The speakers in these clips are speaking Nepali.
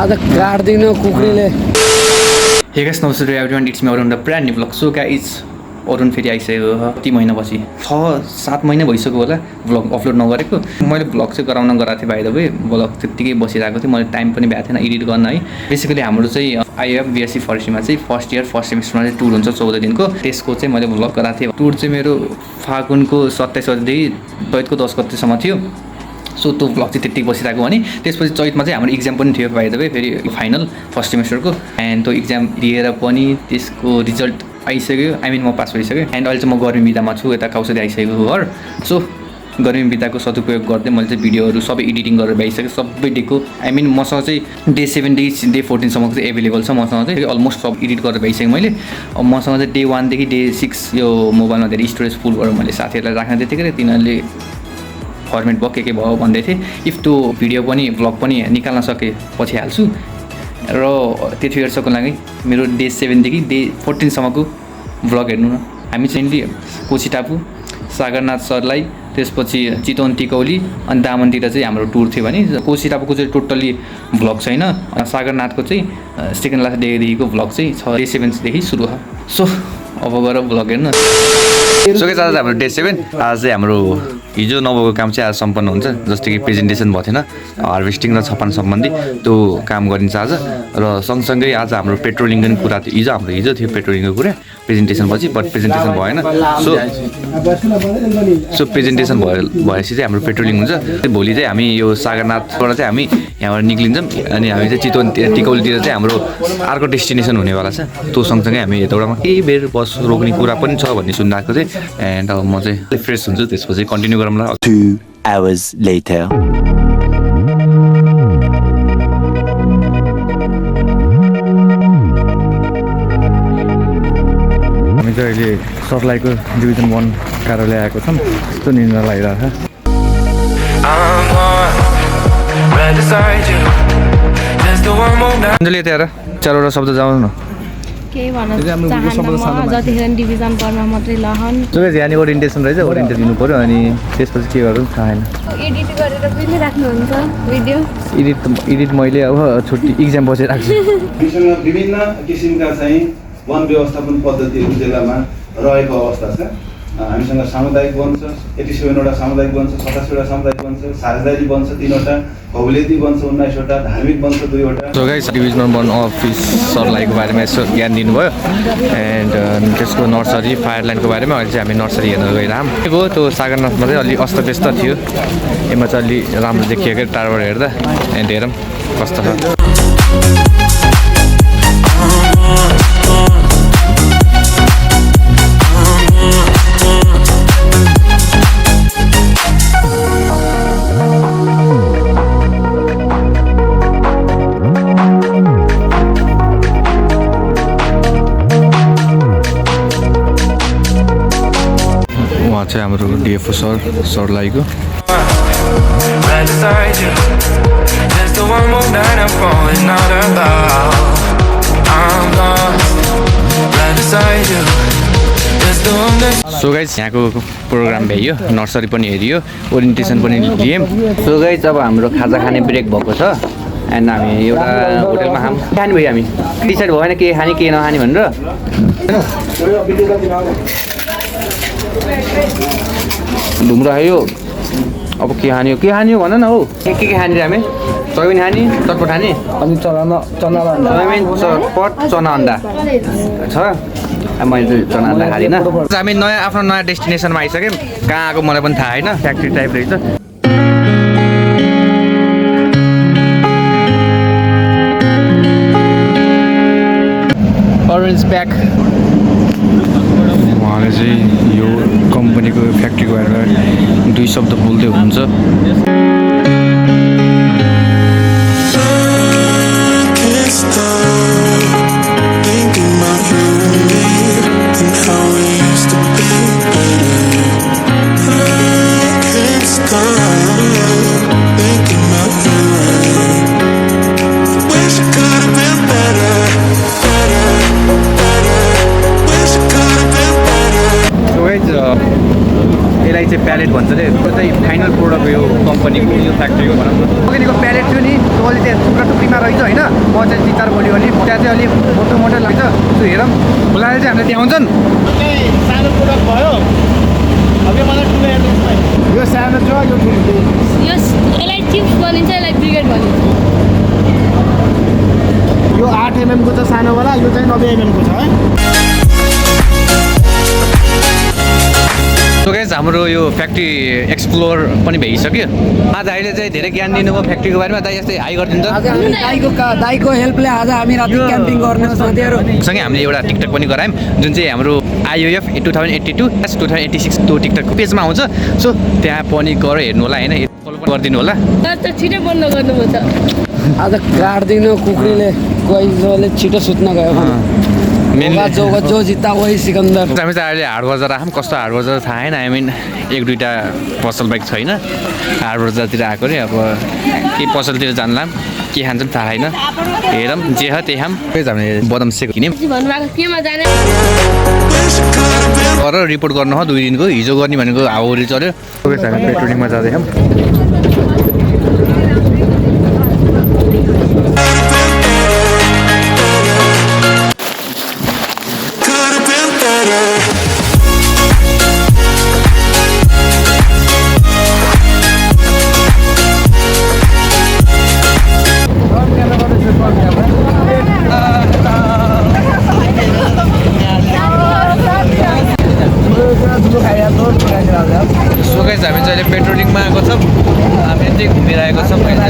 आज काट्दिन कुकुरले। हे गाइस नमस्ते everyone, it's me Arun the brand new blog. So guys Arun फेरि आइसक्यो कति महिनापछि 6-7 महिना भइसक्यो होला ब्लग अपलोड नगरेको। मैले ब्लग चाहिँ गराउन गराएको थिएँ, बाइ द वे ब्लग त्यत्तिकै बसिरहेको थिएँ, मैले टाइम पनि भएको थिएन एडिट गर्न है। बेसिकली हाम्रो चाहिँ आइएफ बिएससी फरेस्ट्रीमा चाहिँ फर्स्ट इयर फर्स्ट सेमिस्टरमा चाहिँ टुर हुन्छ 14 दिनको। त्यसको चाहिँ मैले ब्लग गराएको थिएँ। टुर चाहिँ मेरो फागुनको 27 गतिदेखि चैतको 10 गतिसम्म थियो। सो त्यो ब्लग चाहिँ त्यत्तिकै बसिरहेको भने त्यसपछि चैतमा चाहिँ हाम्रो इक्जाम पनि थियो बाइ द वे, फेरि फाइनल फर्स्ट सेमिस्टरको। एन्ड त्यो इक्जाम दिएर पनि त्यसको रिजल्ट आइसक्यो, म पास भइसक्यो। एन्ड अहिले चाहिँ म गर्मी बिदामा छु, यता काउसरी आइसकेको घर। सो गर्मी बिदाको सदुपयोग गर्दै मैले चाहिँ भिडियोहरू सबै एडिटिङ गरेर भइसक्यो सबै डेको। मसँग चाहिँ डे 7 डे 14सम्मको चाहिँ एभाइलेबल छ मसँग चाहिँ, अलमोस्ट सब एडिट गरेर भइसक्यो मैले। अब मसँग चाहिँ डे 1 देखि डे 6 यो मोबाइलमा धेरै स्टोरेज फुल गरेर मैले साथीहरूलाई राख्न त्यतिकै तिनीहरूले फर्मेट भयो के भयो भन्दै थिएँ। इफ त्यो भिडियो पनि ब्लग पनि निकाल्न सके पछि हाल्छु। र त्यति वर्षको लागि मेरो डे 7 देखि डे 14सम्मको ब्लग हेर्नु न। हामी चाहिँ कोशी टापु, सागरनाथ सरलाई, त्यसपछि चितवन टिकौली अनि दामनतिर चाहिँ हाम्रो टुर थियो भने कोशी टापुको चाहिँ टोटल्ली ब्लग छैन। सागरनाथको चाहिँ सेकेन्ड लास्ट डेदेखिको ब्लग चाहिँ छ, डे 7देखि सुरु हो। सो अब गएर ब्लग हेर्नु। सो के आज हाम्रो डे 7 आज चाहिँ हाम्रो हिजो नभएको काम चाहिँ आज सम्पन्न हुन्छ। जस्तै कि प्रेजेन्टेसन भएको थिएन, हार्भेस्टिङ र छपान सम्बन्धी त्यो काम गरिन्छ आज। र सँगसँगै आज हाम्रो पेट्रोलिङको कुरा थियो। हिजो थियो पेट्रोलिङको कुरा प्रेजेन्टेसन पछि, बट प्रेजेन्टेसन भएन। सो प्रेजेन्टेसन भएपछि चाहिँ हाम्रो पेट्रोलिङ हुन्छ। भोलि चाहिँ हामी यो सागरनाथबाट चाहिँ हामी यहाँबाट निक्लिन्छौँ अनि हामी चाहिँ चितवन टिकौलीतिर चाहिँ हाम्रो अर्को डेस्टिनेसन हुनेवाला छ। त्यो सँगसँगै हामी यताबाटमा केही बेर बस रोक्ने कुरा पनि छ भन्ने सुनिरहेको थिएँ। एन्ड अब म चाहिँ फ्रेस हुन्छु, त्यसपछि कन्टिन्यू गरौँला। 2 hours later. हामी चाहिँ अहिले सर्लाहीको डिभिजन 1 कार्यालय आएको छौँ। यस्तो निन्द्रा लागिरहेको छ। अन्जली यता 4वटा शब्द जाउँ न। केही भन्न चाहन्न, जतिखेर डिभिजन पढ्न मात्रै लहन। यहाँनिर ओरिएन्टेसन रहेछ, ओरिएन्टेसन दिनु पऱ्यो अनि त्यसपछि के गर्नु थाहा छैन। एडिट गरेर पनि राख्नुहुन्छ भिडियो? एडिट मैले अब छुट्टी इक्जाम बसेर राख्छु। विभिन्न किसिमका चाहिँ वन व्यवस्थापन पद्धतिहरू जिल्लामा रहेको अवस्था छ। हामीसँग सामुदायिक वन छ, 87वटा सामुदायिक वन छ, 87वटा सामुदायिक वन छ, साझेदारी वन छ 3वटा, कौलेती वन छ 19वटा, धार्मिक वन छ 2वटा। सो गाइस डिभिजन 1 अफिस सरलाईको बारेमा यसो ज्ञान दिनुभयो। एन्ड त्यसको नर्सरी फायरल्यान्डको बारेमा अहिले चाहिँ हामी नर्सरी हेर्न गइरहेको। त्यो सागरनाथमा चाहिँ अलि अस्तव्यस्त थियो, यसमा चाहिँ अलि राम्रो देखिएको टाढाबाट हेर्दा। एन्ड हेरौँ कस्तो छ। चाहिँ हाम्रो डिएफओ सरलाईको सो गाइज यहाँको प्रोग्राम भ्याइयो, नर्सरी पनि हेरियो, ओरिएन्टेसन पनि लियौँ। सो गाइज अब हाम्रो खाजा खाने ब्रेक भएको छ। एन्ड हामी एउटा होटेलमा खाने भयो। हामी डिसाइड भएन के खाने के नखाने भनेर। ढुङ्ग्रो खायो, अब के खाने हो भन न हौ। के खाने रे हामी? सोयाबिन खाने, चटपट खाने अनि सोयाबिन चटपट चना अन्डा छ। मैले चाहिँ चना अन्डा खाँदिनँ। हामी आफ्नो नयाँ डेस्टिनेसनमा आइसक्यौँ। कहाँ आएको मलाई पनि थाहा छैन, फ्याक्ट्री टाइप रहेछ। अरेन्ज प्याक उहाँले चाहिँ यो कम्पनीको फ्याक्ट्रीको बारेमा 2 शब्द बोल्दै हुनुहुन्छ। यसलाई चाहिँ प्यालेट भन्छ रे। त्यो चाहिँ फाइनल प्रोडक्ट यो कम्पनी म चाहिँ चितार भोलि भने त्यहाँ चाहिँ अलिक मोटो लाग्छ त्यो हेरौँ बोलाएर चाहिँ हामीले त्यहाँ आउँछन् सानो कुरा भयो अब मलाई ठुलो हेर्नुहोस् है यो सानो छ यो ठुलो यसलाई चिप्स भनिन्छ यसलाई ब्रिगेड भनिन्छ यो 8 mm को छ सानोवाला यो चाहिँ 90 mm को छ है सो गाइस हाम्रो यो फ्याक्ट्री एक्सप्लोर पनि भइसक्यो आज अहिले चाहिँ धेरै ज्ञान दिनुभयो फ्याक्ट्रीको बारेमा दाइ यस्तै हाई गरिदिन्छ आज हामी दाइको हेल्पले आज हामी राति क्याम्पिङ गर्ने साथीहरू सँगै हामीले एउटा टिकटक पनि गरायौँ जुन चाहिँ हाम्रो IOF 2082/2086 त्यो टिकटकको पेजमा आउँछ सो त्यहाँ पनि गएर हेर्नु होला होइन फलो पनि गरिदिनु होला तर छिटै बन्द गर्नुपर्छ आज काट्दिनँ कुखुरीले कोहीले छिटो सुत्न गयो जो जित्ता वही सिकन्दर हामी चाहिँ अहिले हाट बजार आयौँ कस्तो हाट बजार थाहा छैन आई मिन एक दुईवटा पसल बाइक छैन हाट बजारतिर आएको अरे अब के पसलतिर जानला के खान्छौँ थाहा छैन हेरौँ जे छ त्यही खाऊँ हामीले बदाम सेक किन्यौँ भन्नुभएको केमा जाने गरेर रिपोर्ट गर्नु हो 2 दिनको हिजो गर्ने भनेको हाउरी चल्यो हामी पेट्रोलिङमा जाँदैछौँ सो गाइस हामी चाहिँ अहिले पेट्रोलिङमा आएको छौँ हामी चाहिँ घुमिरहेको छौँ होइन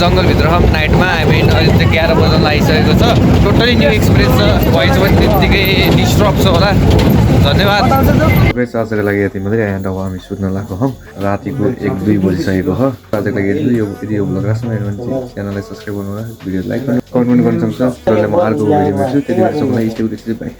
जङ्गलभित्र छौँ नाइटमा हामी अहिले चाहिँ 11 बजी आइसकेको छ टोटली न्यू एक्सपिरियन्स छ भोइस पनि त्यत्तिकै डिस्टर्ब छ होला धन्यवाद आजको लागि यति मात्रै अब हामी सुत्न लागेको हौँ रातिको 1-2 बजिसकेको हो आजको लागि यदि यो भ्लग राम्रो हेर्नु भने चाहिँ च्यानललाई सब्सक्राइब गर्नु होला भिडियो लाइक गर्नु कमेन्ट गर्न सक्छ जसले म अर्को भिडियो हेर्छु त्यति बेला सबैलाई स्टे बाई